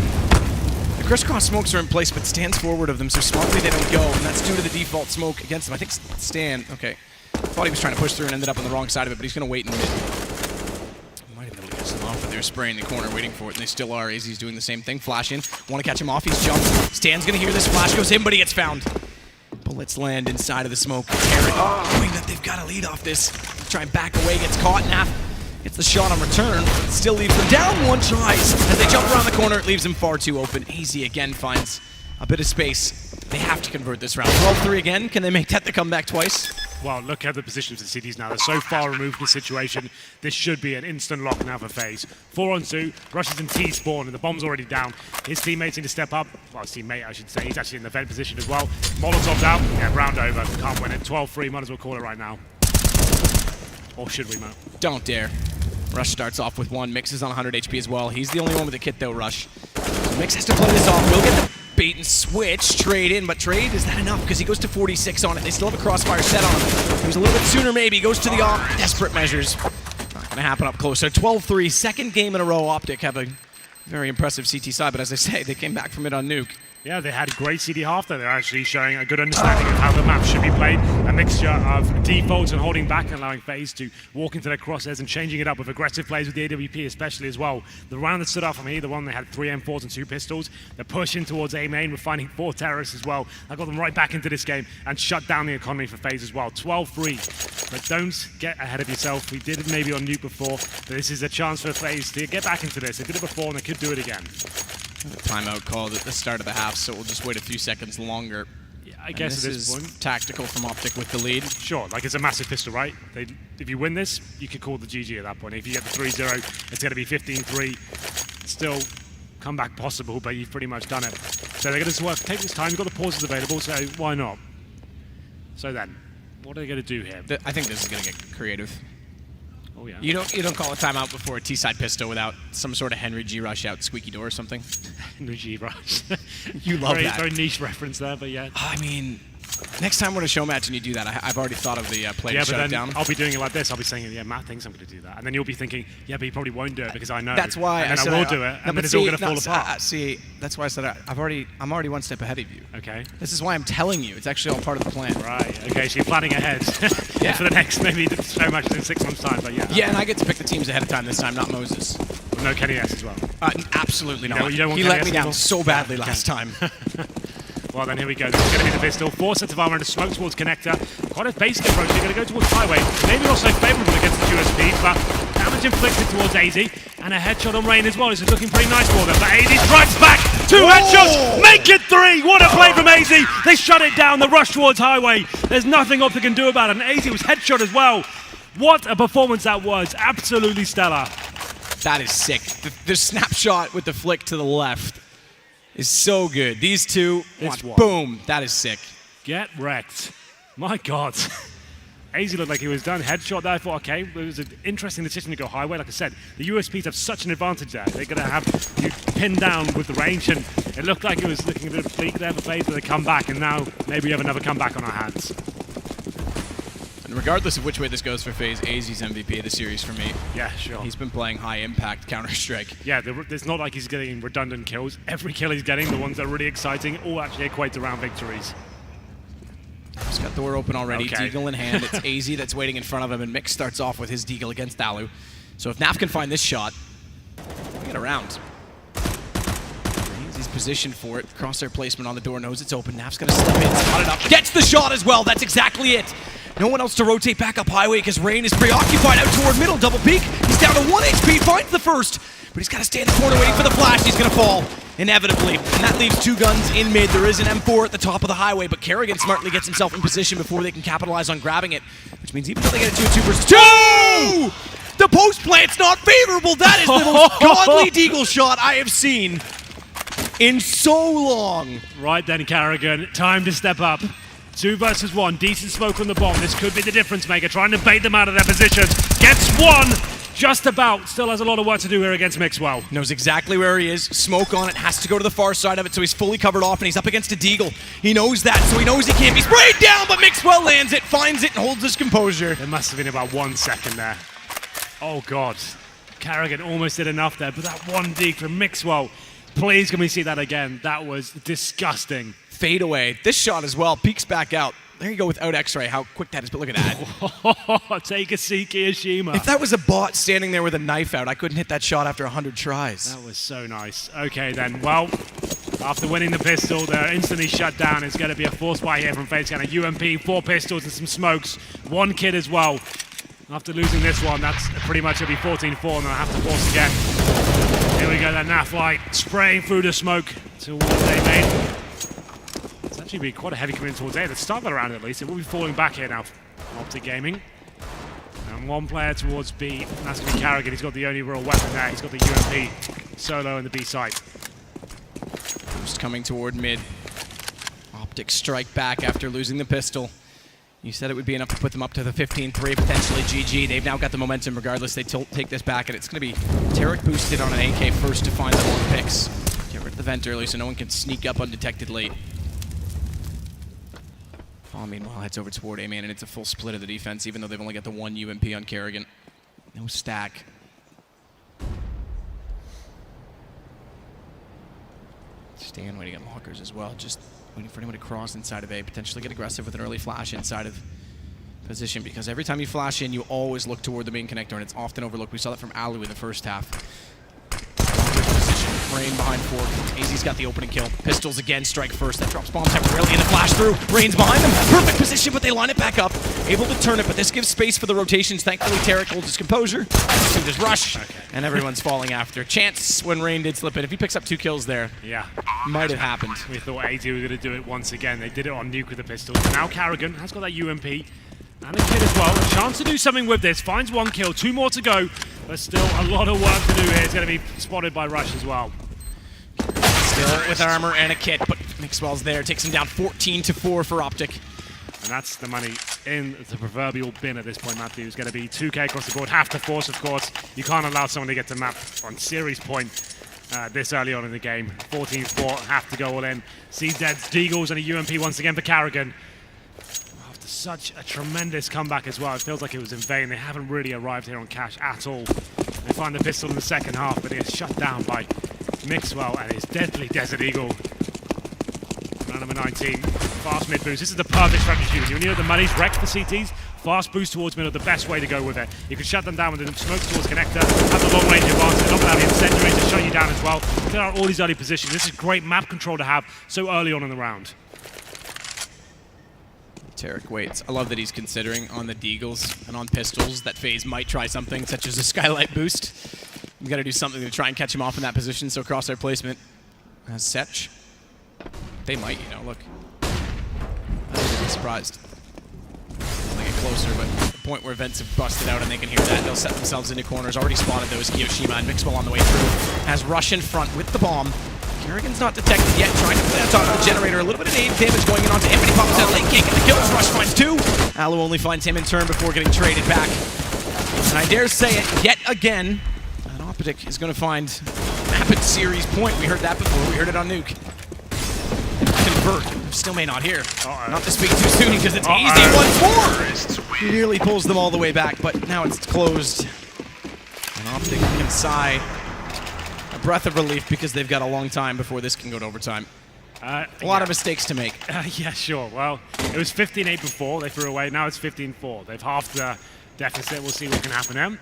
[SPEAKER 1] The crisscross smokes are in place, but stands forward of them, so smartly they don't go, and that's due to the default smoke against them. I think Stan, okay, thought he was trying to push through and ended up on the wrong side of it, but he's going to wait in mid. Might have been able to catch them off, but they're spraying the corner, waiting for it, and they still are. AZ's doing the same thing, flash in, want to catch him off, he's jumped. Stan's going to hear this, flash goes in, but he gets found. Bullets land inside of the smoke. Carrot, knowing that they've got to lead off this, try and back away, gets caught, Naf gets the shot on return, still leaves them down one tries. As they jump around the corner, it leaves them far too open. AZ again finds a bit of space. They have to convert this round. 12-3 again. Can they make that the comeback twice?
[SPEAKER 2] Well, look at the positions of the cities now. They're so far removed from the situation. This should be an instant lock now for FaZe. 4-on-2, rushes in T-spawn, and the bomb's already down. His teammates need to step up. Well, his teammate, I should say. He's actually in the vent position as well. Molotov's out. Yeah, round over. Can't win it. 12-3. Might as well call it right now. Or should we, Mo?
[SPEAKER 1] Don't dare. Rush starts off with one. Mix is on 100 HP as well. He's the only one with a kit, though, Rush. So Mix has to play this off. We'll get the bait and switch. Trade in, but trade, is that enough? Because he goes to 46 on it. They still have a crossfire set on him. He was a little bit sooner, maybe. Goes to the off. Desperate measures. Not going to happen up close. So 12-3. Second game in a row. OpTic have a very impressive CT side, but as I say, they came back from it on nuke.
[SPEAKER 2] Yeah, they had a great CD half there. They're actually showing a good understanding of how the map should be played. A mixture of defaults and holding back and allowing FaZe to walk into their crosshairs and changing it up with aggressive plays with the AWP especially as well. The round that stood out for me, the one they had 3 M4s and 2 pistols, they're pushing towards A main, we're finding 4 terrorists as well. That got them right back into this game and shut down the economy for FaZe as well. 12-3, but don't get ahead of yourself. We did it maybe on nuke before, but this is a chance for FaZe to get back into this. They did it before and they could do it again.
[SPEAKER 1] Timeout called at the start of the half, so we'll just wait a few seconds longer.
[SPEAKER 2] Yeah, I guess
[SPEAKER 1] at
[SPEAKER 2] this
[SPEAKER 1] is
[SPEAKER 2] point.
[SPEAKER 1] Tactical from OpTic with the lead.
[SPEAKER 2] Sure, like it's a massive pistol, right? If you win this, you could call the GG at that point. If you get the 3-0, it's going to be 15-3. Still, comeback possible, but you've pretty much done it. So they're going to take this time. You've got the pauses available, so why not? So then, what are they going to do here?
[SPEAKER 1] I think this is going to get creative.
[SPEAKER 2] Oh yeah.
[SPEAKER 1] You don't call a timeout before a T-side pistol without some sort of Henry G rush out squeaky door or something.
[SPEAKER 2] Henry G rush.
[SPEAKER 1] You love that.
[SPEAKER 2] Very niche reference there, but yeah.
[SPEAKER 1] I mean, next time we're at a show match and you do that, I've already thought of the play to shut it down.
[SPEAKER 2] I'll be doing it like this. I'll be saying, yeah, Matt thinks I'm going to do that. And then you'll be thinking, yeah, but he probably won't do it because I know.
[SPEAKER 1] That's why
[SPEAKER 2] and
[SPEAKER 1] I
[SPEAKER 2] then I will do it, and then it's all going to fall apart.
[SPEAKER 1] See, that's why I said I'm already one step ahead of you.
[SPEAKER 2] Okay.
[SPEAKER 1] This is why I'm telling you. It's actually all part of the plan.
[SPEAKER 2] Right. Okay, so you're planning ahead
[SPEAKER 1] Yeah.
[SPEAKER 2] for the next maybe so much in 6 months' time, but yeah.
[SPEAKER 1] Yeah, and I get to pick the teams ahead of time this time, not Moses.
[SPEAKER 2] With no Kenny S as well.
[SPEAKER 1] Absolutely not.
[SPEAKER 2] No, you don't want
[SPEAKER 1] he
[SPEAKER 2] Kenny
[SPEAKER 1] let
[SPEAKER 2] S
[SPEAKER 1] me down
[SPEAKER 2] anymore?
[SPEAKER 1] so badly last time.
[SPEAKER 2] Well, then here we go. This is going to be the pistol. 4 sets of armor and a smoke towards connector. Quite a basic approach. They're going to go towards highway. Maybe not so favorable against the USP, but damage inflicted towards AZ. And a headshot on Rain as well. This is looking pretty nice for them. But AZ strikes back. 2 headshots. Make it 3. What a play from AZ. They shut it down. The rush towards highway. There's nothing OpTic can do about it. And AZ was headshot as well. What a performance that was. Absolutely stellar.
[SPEAKER 1] That is sick. The snapshot with the flick to the left is so good. These two, boom, that is sick.
[SPEAKER 2] Get wrecked. My God. AZ looked like he was done. Headshot there. I thought, okay, it was an interesting decision to go highway. Like I said, the USPs have such an advantage there. They're going to have you pinned down with the range, and it looked like it was looking a bit bleak there for FaZe, but they come back, and now maybe we have another comeback on our hands.
[SPEAKER 1] And regardless of which way this goes for FaZe, AZ's MVP of the series for me.
[SPEAKER 2] Yeah, sure.
[SPEAKER 1] He's been playing high-impact Counter-Strike.
[SPEAKER 2] Yeah, it's not like he's getting redundant kills. Every kill he's getting, the ones that are really exciting, all actually equate to round victories.
[SPEAKER 1] He's got the door open already,
[SPEAKER 2] Okay.
[SPEAKER 1] Deagle in hand. It's AZ that's waiting in front of him, and Mix starts off with his Deagle against Alu. So if Naf can find this shot, we get a round. AZ's positioned for it. Crosshair placement on the door, knows it's open. Naf's gonna step in, spot it up, gets the shot as well. That's exactly it. No one else to rotate back up highway because Rain is preoccupied out toward middle. Double peek. He's down to 1 HP, finds the first, but he's got to stay in the corner waiting for the flash. He's gonna fall. Inevitably, and that leaves 2 guns in mid. There is an M4 at the top of the highway, but Kerrigan smartly gets himself in position before they can capitalize on grabbing it, which means even though they get a 2-2 versus 2, the post plant's not favorable. That is the most godly Deagle shot I have seen in so long.
[SPEAKER 2] Right then, Kerrigan, time to step up. 2 versus 1. Decent smoke on the bomb. This could be the difference maker. Trying to bait them out of their position. Gets one. Just about. Still has a lot of work to do here against Mixwell.
[SPEAKER 1] Knows exactly where he is. Smoke on it. Has to go to the far side of it, so he's fully covered off, and he's up against a Deagle. He knows that, so he knows he can't be sprayed down, but Mixwell lands it, finds it, and holds his composure.
[SPEAKER 2] There must have been about 1 second there. Oh, God. Carrigan almost did enough there, but that one dig from Mixwell. Please, can we see that again? That was disgusting.
[SPEAKER 1] Fade away. This shot as well. Peeks back out. There you go without X-ray. How quick that is, but look at that.
[SPEAKER 2] Take a seat, Kiyashima.
[SPEAKER 1] If that was a bot standing there with a knife out, I couldn't hit that shot after 100 tries.
[SPEAKER 2] That was so nice. Okay, then. Well, after winning the pistol, they're instantly shut down. It's going to be a force buy here from FaZe. A UMP, 4 pistols and some smokes. 1 kid as well. After losing this one, that's pretty much going to be 14-4, and they'll have to force again. Here we go, then. Naflight spraying through the smoke towards A main. It's actually be quite a heavy commitment towards A. Let's start that around at least. It will be falling back here now. OpTic Gaming. And 1 player towards B. And that's going to be Carrigan. He's got the only real weapon there. He's got the UMP solo in the B site.
[SPEAKER 1] Just coming toward mid. OpTic strike back after losing the pistol. You said it would be enough to put them up to the 15-3, potentially GG. They've now got the momentum regardless. They take this back, and it's going to be Tarek boosted on an AK first to find the 1 picks. Get rid of the vent early so no one can sneak up undetected late. Ball, meanwhile, heads over toward A-man, and it's a full split of the defense, even though they've only got the 1 UMP on Carrigan. No stack. Stan waiting on lockers as well, just waiting for anyone to cross inside of A, potentially get aggressive with an early flash inside of position, because every time you flash in, you always look toward the main connector, and it's often overlooked. We saw that from Alu in the first half. Position, Rain behind Fork. AZ's got the opening kill. Pistols again, strike first. That drops bomb temporarily in the flash through. Rain's behind them. Perfect position, but they line it back up. Able to turn it, but this gives space for the rotations. Thankfully, Tarek holds his composure. So just rush, and everyone's falling after. Chance when Rain did slip in. If he picks up 2 kills there,
[SPEAKER 2] yeah,
[SPEAKER 1] might have happened.
[SPEAKER 2] We thought AZ was going to do it once again. They did it on Nuke with the pistols. Now Carrigan has got that UMP. And a kid as well. A chance to do something with this. Finds 1 kill. 2 more to go. But still a lot of work to do here. It's going to be spotted by Rush as well.
[SPEAKER 1] Still with armor and a kit, but Mixwell's there. Takes him down 14-4 for OpTic.
[SPEAKER 2] And that's the money in the proverbial bin at this point, Matthew. It's going to be 2K across the board. Have to force, of course. You can't allow someone to get to map on series point this early on in the game. 14-4. Have to go all in. CZ's Deagles and a UMP once again for Carrigan. Such a tremendous comeback as well. It feels like it was in vain. They haven't really arrived here on cash at all. They find the pistol in the second half, but it is shut down by Mixwell and his deadly Desert Eagle. Round number 19, fast mid boost. This is the perfect strategy. When you know the money's wrecked for CTs, fast boost towards middle, the best way to go with it. You can shut them down with the smoke towards connector, have the long range advantage, not going to have the incendiary to shut you down as well. Clear out all these early positions. This is great map control to have so early on in the round.
[SPEAKER 1] Tarek waits. I love that he's considering on the Deagles and on pistols that FaZe might try something such as a skylight boost. We've got to do something to try and catch him off in that position, so crosshair placement has Setch. They might, you know, look. I wouldn't be surprised. They get closer, but the point where vents have busted out and they can hear that, they'll set themselves into corners. Already spotted those Kiyoshima and Mixwell on the way through. Has Rush in front with the bomb. Carrigan's not detected yet, trying to play on top of the generator. A little bit of nade damage going in onto him, but he pops that late kick, and the kills. Rush finds 2. Alu only finds him in turn before getting traded back. And I dare say it, yet again, an OpTic is going to find rapid series point. We heard that before. We heard it on Nuke. Convert. Still may not hear. Not to speak too soon, because it's easy once more. He nearly pulls them all the way back, but now it's closed. And OpTic can sigh breath of relief because they've got a long time before this can go to overtime. A lot of mistakes to make.
[SPEAKER 2] Yeah, sure. Well, it was 15-8 before they threw away. Now it's 15-4. They've halved the deficit. We'll see what can happen there.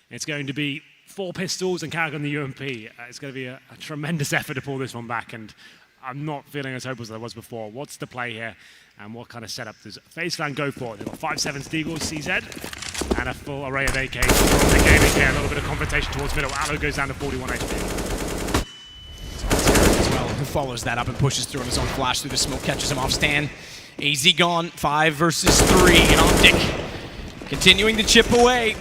[SPEAKER 2] It's going to be 4 pistols and Carrigan the UMP. It's going to be a tremendous effort to pull this one back, and I'm not feeling as hopeless as I was before. What's the play here, and what kind of setup does FaZe Clan go for? They've got 5.7 Deagles, CZ, and a full array of AKs. The gaming here, a little bit of confrontation towards middle. Alu goes down to 41 HP.
[SPEAKER 1] As well, who follows that up and pushes through on his own flash through the smoke, catches him off Stan. AZ gone, 5 versus 3, and OpTic continuing to chip away.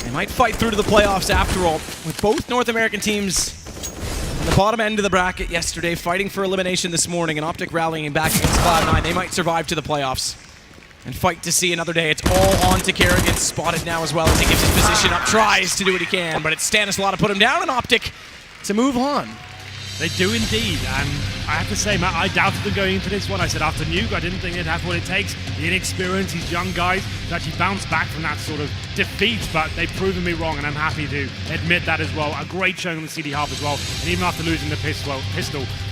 [SPEAKER 1] They might fight through to the playoffs after all, with both North American teams the bottom end of the bracket yesterday, fighting for elimination this morning, and OpTic rallying back against Cloud9. They might survive to the playoffs and fight to see another day. It's all on to Kerrigan, spotted now as well as he gives his position up, tries to do what he can, but it's Stanislaw to put him down, and OpTic to move on.
[SPEAKER 2] They do indeed, and I have to say, Matt, I doubted them going into this one. I said after Nuke, I didn't think they'd have what it takes. The inexperience, these young guys to actually bounce back from that sort of defeat, but they've proven me wrong, and I'm happy to admit that as well. A great showing on the CD half as well, and even after losing the pistol,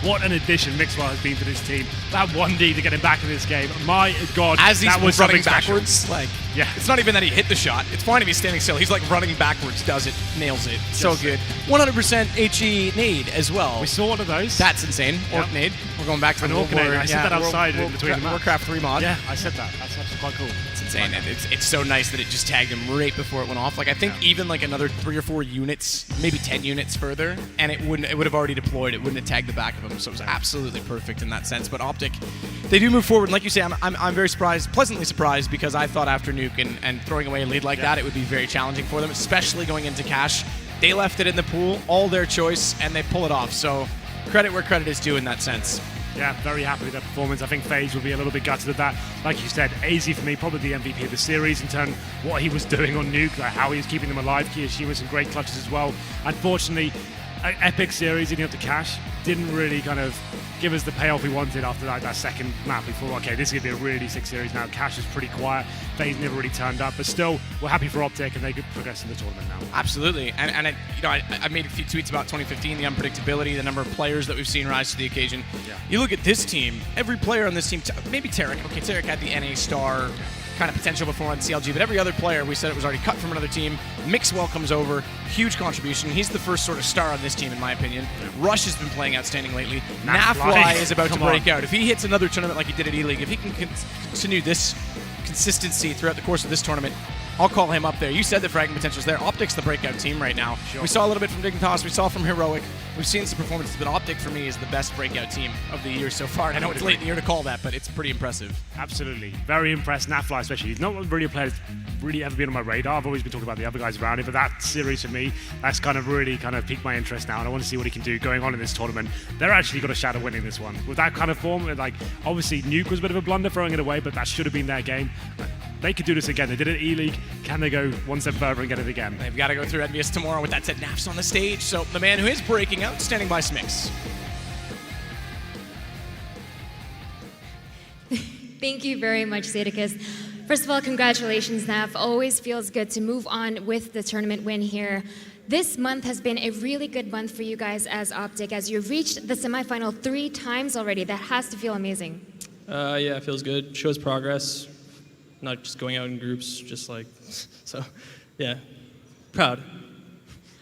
[SPEAKER 2] what an addition Mixwell has been to this team. That 1D to get him back in this game, my God,
[SPEAKER 1] as he's
[SPEAKER 2] that was
[SPEAKER 1] running
[SPEAKER 2] something
[SPEAKER 1] backwards,
[SPEAKER 2] special.
[SPEAKER 1] like,
[SPEAKER 2] yeah.
[SPEAKER 1] It's not even that he hit the shot. It's fine if he's standing still. He's like running backwards, does it, nails it. So good. 100% HE nade as well.
[SPEAKER 2] We saw one of those.
[SPEAKER 1] That's insane. Orc nade. We're going back to
[SPEAKER 2] an
[SPEAKER 1] the
[SPEAKER 2] Orc nade. I said that outside in between the map.
[SPEAKER 1] Warcraft 3 mod.
[SPEAKER 2] Yeah, I said that. That's actually quite cool.
[SPEAKER 1] It's insane. It's so nice that it just tagged him right before it went off. Like, I think even like another 3 or 4 units, maybe 10 units further, and it would have already deployed. It wouldn't have tagged the back of him. So it was absolutely perfect in that sense. But OpTic, they do move forward. And like you say, I'm very surprised, pleasantly surprised, because I thought after Nuke and throwing away a lead like that, it would be very challenging for them, especially going into cash. They left it in the pool, all their choice, and they pull it off. So credit where credit is due in that sense.
[SPEAKER 2] Yeah, very happy with that performance. I think FaZe will be a little bit gutted at that. Like you said, AZ for me, probably the MVP of the series in terms of what he was doing on Nuke, like how he was keeping them alive. Kiyoshi with some great clutches as well. Unfortunately, an epic series leading up to cash didn't really kind of give us the payoff we wanted after that second map. We thought, okay, this is going to be a really sick series now. Cash is pretty quiet. FaZe never really turned up, but still, we're happy for OpTic, and they could progress in the tournament now.
[SPEAKER 1] Absolutely, and I made a few tweets about 2015, the unpredictability, the number of players that we've seen rise to the occasion.
[SPEAKER 2] Yeah.
[SPEAKER 1] You look at this team, every player on this team, maybe Tarek. Okay, Tarek had the NA star kind of potential before on CLG, but every other player, we said it was already cut from another team. Mixwell comes over, huge contribution. He's the first sort of star on this team, in my opinion. Rush has been playing outstanding lately. Nafly is about to break out. If he hits another tournament like he did at E-League, if he can continue this consistency throughout the course of this tournament, I'll call him up there. You said the fragging potential is there. OpTic's the breakout team right now.
[SPEAKER 2] Sure.
[SPEAKER 1] We saw a little bit from Dignitas. We saw from Heroic. We've seen some performances, but OpTic for me is the best breakout team of the year so far. And I know it's late in the year to call that, but it's pretty impressive.
[SPEAKER 2] Absolutely. Very impressed. Nafly especially. He's not really a player that's really ever been on my radar. I've always been talking about the other guys around him, but that series for me, that's kind of really piqued my interest now, and I want to see what he can do going on in this tournament. They're actually got a shot at winning this one. With that kind of form, like, obviously Nuke was a bit of a blunder throwing it away, but that should have been their game. They could do this again. They did it at E-League. Can they go one step further and get it again?
[SPEAKER 1] They've got to go through Envious tomorrow. With that said, Naf's on the stage, so the man who is breaking out, standing by Smix.
[SPEAKER 3] Thank you very much, Sadicus. First of all, congratulations, Naf. Always feels good to move on with the tournament win here. This month has been a really good month for you guys as OpTic, as you've reached the semifinal 3 times already. That has to feel amazing.
[SPEAKER 4] Yeah, it feels good. Shows progress. Not just going out in groups, just like, so, yeah, proud.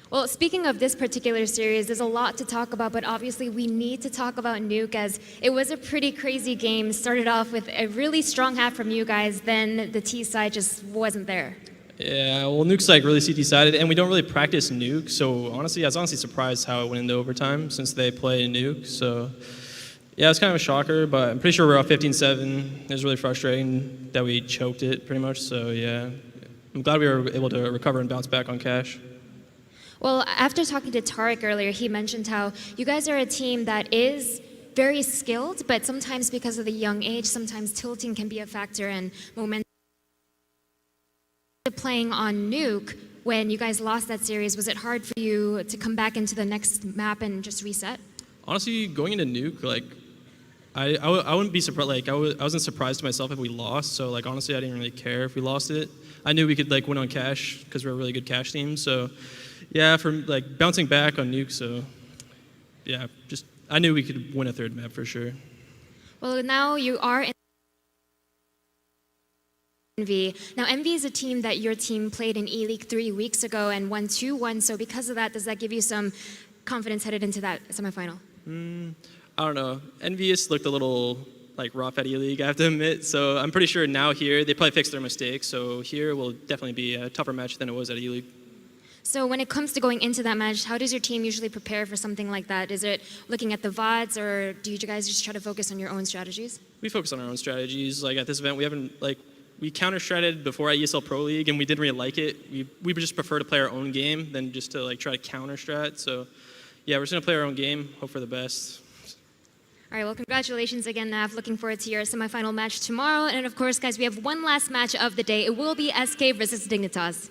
[SPEAKER 3] Well, speaking of this particular series, there's a lot to talk about, but obviously we need to talk about Nuke, as it was a pretty crazy game. Started off with a really strong half from you guys, then the T side just wasn't there.
[SPEAKER 4] Yeah, well, Nuke's like really CT-sided, and we don't really practice Nuke, so honestly, I was surprised how it went into overtime since they play Nuke, so yeah, it's kind of a shocker, but I'm pretty sure we're up 15-7. It was really frustrating that we choked it pretty much, so yeah. I'm glad we were able to recover and bounce back on cash.
[SPEAKER 3] Well, after talking to Tarek earlier, he mentioned how you guys are a team that is very skilled, but sometimes because of the young age, sometimes tilting can be a factor and momentum. Playing on Nuke, when you guys lost that series, was it hard for you to come back into the next map and just reset?
[SPEAKER 4] Honestly, going into Nuke, like, I wouldn't be surprised. Like, I wasn't surprised to myself if we lost. So, like, honestly, I didn't really care if we lost it. I knew we could like win on cash because we're a really good cash team. So, yeah, for like bouncing back on Nuke. So, yeah, just I knew we could win a third map for sure.
[SPEAKER 3] Well, now you are in Envy. Now, Envy is a team that your team played in E-League 3 weeks ago and won 2-1. So, because of that, does that give you some confidence headed into that semifinal?
[SPEAKER 4] I don't know. Envious looked a little like rough at E-League, I have to admit. So I'm pretty sure now here, they probably fixed their mistakes. So here will definitely be a tougher match than it was at E-League.
[SPEAKER 3] So when it comes to going into that match, how does your team usually prepare for something like that? Is it looking at the VODs, or do you guys just try to focus on your own strategies?
[SPEAKER 4] We focus on our own strategies. Like at this event, we counter-stratted before at ESL Pro League, and we didn't really like it. We just prefer to play our own game than just to like try to counter-strat. So yeah, we're just gonna play our own game, hope for the best.
[SPEAKER 3] All right, well, congratulations again, Nav. Looking forward to your semifinal match tomorrow. And of course, guys, we have one last match of the day. It will be SK versus Dignitas.